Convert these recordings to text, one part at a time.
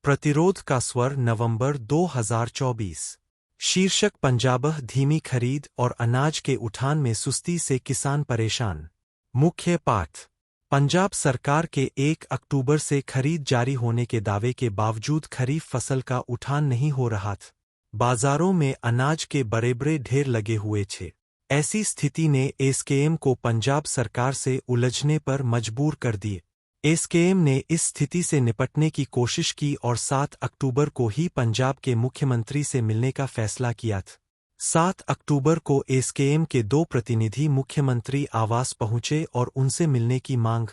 प्रतिरोध का स्वर नवंबर 2024। शीर्षक पंजाब धीमी खरीद और अनाज के उठान में सुस्ती से किसान परेशान। मुख्य पाठ। पंजाब सरकार के 1 अक्टूबर से खरीद जारी होने के दावे के बावजूद खरीफ फसल का उठान नहीं हो रहा था। बाजारों में अनाज के बड़े ढेर लगे हुए थे। ऐसी स्थिति ने एसकेएम को पंजाब सरकार से उलझने पर मजबूर कर दिए। एसकेएम ने इस स्थिति से निपटने की कोशिश की और 7 अक्टूबर को ही पंजाब के मुख्यमंत्री से मिलने का फैसला किया था। 7 अक्टूबर को एसकेएम के 2 प्रतिनिधि मुख्यमंत्री आवास पहुंचे और उनसे मिलने की मांग,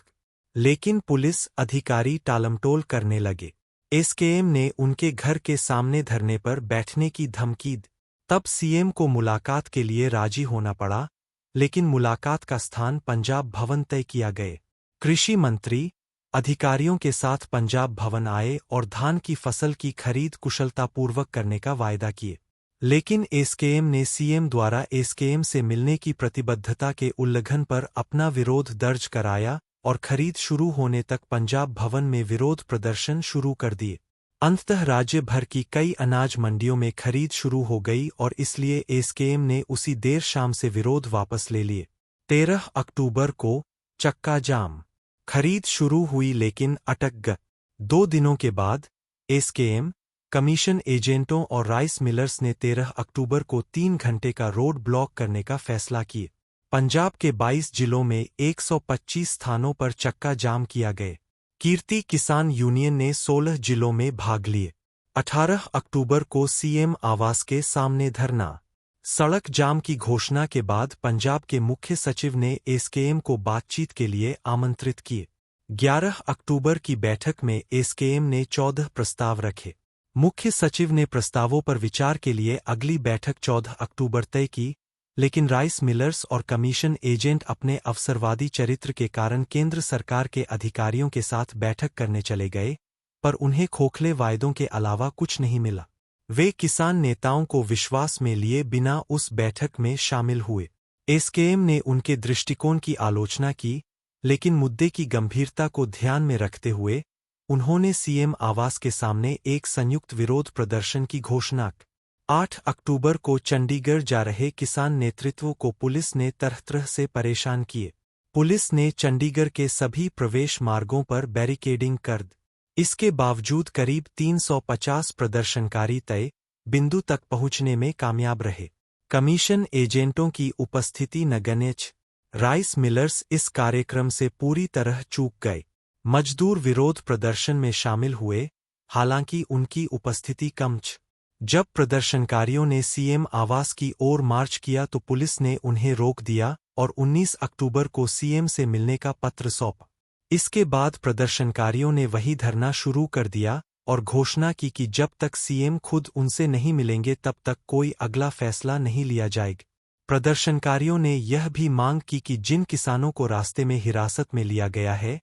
लेकिन पुलिस अधिकारी टालमटोल करने लगे। एसकेएम ने उनके घर के सामने धरने पर बैठने की धमकी दी। तब सीएम को मुलाकात के लिए राजी होना पड़ा, लेकिन मुलाकात का स्थान पंजाब भवन तय किया गए। कृषि मंत्री अधिकारियों के साथ पंजाब भवन आए और धान की फसल की खरीद कुशलतापूर्वक करने का वायदा किए। लेकिन एसकेएम ने सीएम द्वारा एसकेएम से मिलने की प्रतिबद्धता के उल्लंघन पर अपना विरोध दर्ज कराया और खरीद शुरू होने तक पंजाब भवन में विरोध प्रदर्शन शुरू कर दिए। अंततः राज्य भर की कई अनाज मंडियों में खरीद शुरू हो गई और इसलिए एसकेएम ने उसी देर शाम से विरोध वापस ले लिए। 13 अक्टूबर को चक्का जाम। खरीद शुरू हुई लेकिन अटक गई। 2 दिनों के बाद एसकेएम, कमीशन एजेंटों और राइस मिलर्स ने 13 अक्टूबर को 3 घंटे का रोड ब्लॉक करने का फैसला किया। पंजाब के 22 जिलों में 125 स्थानों पर चक्का जाम किया गया। कीर्ति किसान यूनियन ने 16 जिलों में भाग लिए। 18 अक्टूबर को सीएम आवास के सामने धरना। सड़क जाम की घोषणा के बाद पंजाब के मुख्य सचिव ने एसकेएम को बातचीत के लिए आमंत्रित किए। 11 अक्टूबर की बैठक में एसकेएम ने 14 प्रस्ताव रखे। मुख्य सचिव ने प्रस्तावों पर विचार के लिए अगली बैठक 14 अक्टूबर तय की, लेकिन राइस मिलर्स और कमीशन एजेंट अपने अवसरवादी चरित्र के कारण केंद्र सरकार के अधिकारियों के साथ बैठक करने चले गए, पर उन्हें खोखले वायदों के अलावा कुछ नहीं मिला। वे किसान नेताओं को विश्वास में लिए बिना उस बैठक में शामिल हुए। एसकेएम ने उनके दृष्टिकोण की आलोचना की, लेकिन मुद्दे की गंभीरता को ध्यान में रखते हुए उन्होंने सीएम आवास के सामने एक संयुक्त विरोध प्रदर्शन की घोषणा की। 8 अक्टूबर को चंडीगढ़ जा रहे किसान नेतृत्व को पुलिस ने तरह से परेशान किए। पुलिस ने चंडीगढ़ के सभी प्रवेश मार्गों पर बैरिकेडिंग कर दी। इसके बावजूद करीब 350 प्रदर्शनकारी तय बिंदु तक पहुंचने में कामयाब रहे। कमीशन एजेंटों की उपस्थिति नगण्य थी। राइस मिलर्स इस कार्यक्रम से पूरी तरह चूक गए। मजदूर विरोध प्रदर्शन में शामिल हुए, हालांकि उनकी उपस्थिति कम थी। जब प्रदर्शनकारियों ने सीएम आवास की ओर मार्च किया तो पुलिस ने उन्हें रोक दिया और 19 अक्टूबर को सीएम से मिलने का पत्र सौंपा। इसके बाद प्रदर्शनकारियों ने वही धरना शुरू कर दिया और घोषणा की कि जब तक सीएम खुद उनसे नहीं मिलेंगे तब तक कोई अगला फैसला नहीं लिया जाएगा। प्रदर्शनकारियों ने यह भी मांग की कि जिन किसानों को रास्ते में हिरासत में लिया गया है,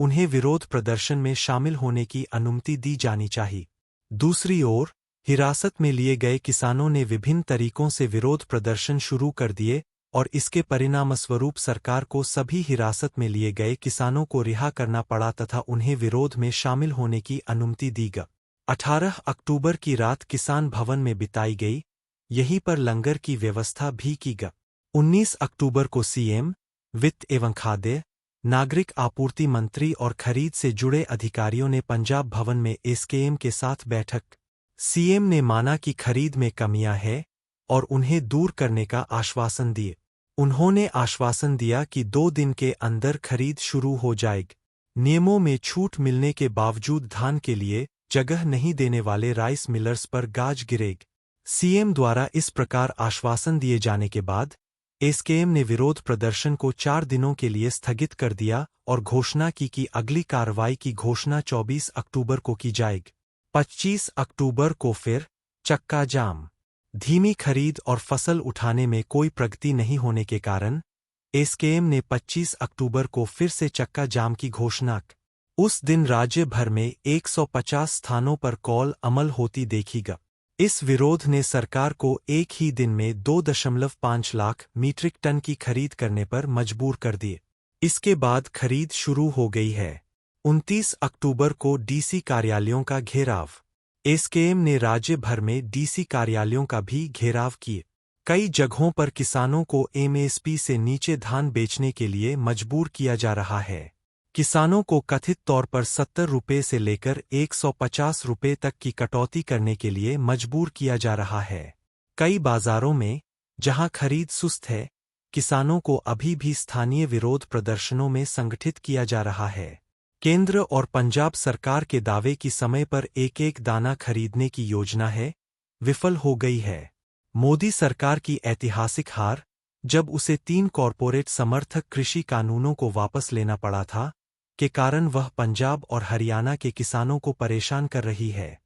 उन्हें विरोध प्रदर्शन में शामिल होने की अनुमति दी जानी चाहिए। दूसरी ओर, हिरासत में लिए गए किसानों ने विभिन्न तरीकों से विरोध प्रदर्शन शुरू कर दिए और इसके परिणामस्वरूप सरकार को सभी हिरासत में लिए गए किसानों को रिहा करना पड़ा तथा उन्हें विरोध में शामिल होने की अनुमति दी गई। 18 अक्टूबर की रात किसान भवन में बिताई गई, यहीं पर लंगर की व्यवस्था भी की गई। 19 अक्टूबर को सीएम, वित्त एवं खाद्य, नागरिक आपूर्ति मंत्री और खरीद से जुड़े अधिकारियों ने पंजाब भवन में एसकेएम के साथ बैठक। सीएम ने माना कि खरीद में कमियां हैं और उन्हें दूर करने का आश्वासन दिए। उन्होंने आश्वासन दिया कि 2 दिन के अंदर खरीद शुरू हो जाएगी। नियमों में छूट मिलने के बावजूद धान के लिए जगह नहीं देने वाले राइस मिलर्स पर गाज गिरेगी। सीएम द्वारा इस प्रकार आश्वासन दिए जाने के बाद एसकेएम ने विरोध प्रदर्शन को 4 दिनों के लिए स्थगित कर दिया और घोषणा की कि अगली कार्रवाई की घोषणा 24 अक्टूबर को की जाएगी। 25 अक्टूबर को फिर चक्का जाम। धीमी खरीद और फसल उठाने में कोई प्रगति नहीं होने के कारण एसकेएम ने 25 अक्टूबर को फिर से चक्का जाम की घोषणा की। उस दिन राज्य भर में 150 स्थानों पर कॉल अमल होती देखी गई। इस विरोध ने सरकार को एक ही दिन में 2.5 लाख मीट्रिक टन की खरीद करने पर मजबूर कर दिए। इसके बाद खरीद शुरू हो गई है। 29 अक्टूबर को डीसी कार्यालयों का घेराव। एसकेएम ने राज्य भर में डीसी कार्यालयों का भी घेराव किए। कई जगहों पर किसानों को एमएसपी से नीचे धान बेचने के लिए मजबूर किया जा रहा है। किसानों को कथित तौर पर 70 रुपये से लेकर 150 रुपये तक की कटौती करने के लिए मजबूर किया जा रहा है। कई बाजारों में, जहां खरीद सुस्त है, किसानों को अभी भी स्थानीय विरोध प्रदर्शनों में संगठित किया जा रहा है। केंद्र और पंजाब सरकार के दावे की समय पर एक एक दाना खरीदने की योजना है, विफल हो गई है। मोदी सरकार की ऐतिहासिक हार, जब उसे 3 कॉरपोरेट समर्थक कृषि कानूनों को वापस लेना पड़ा था, के कारण वह पंजाब और हरियाणा के किसानों को परेशान कर रही है।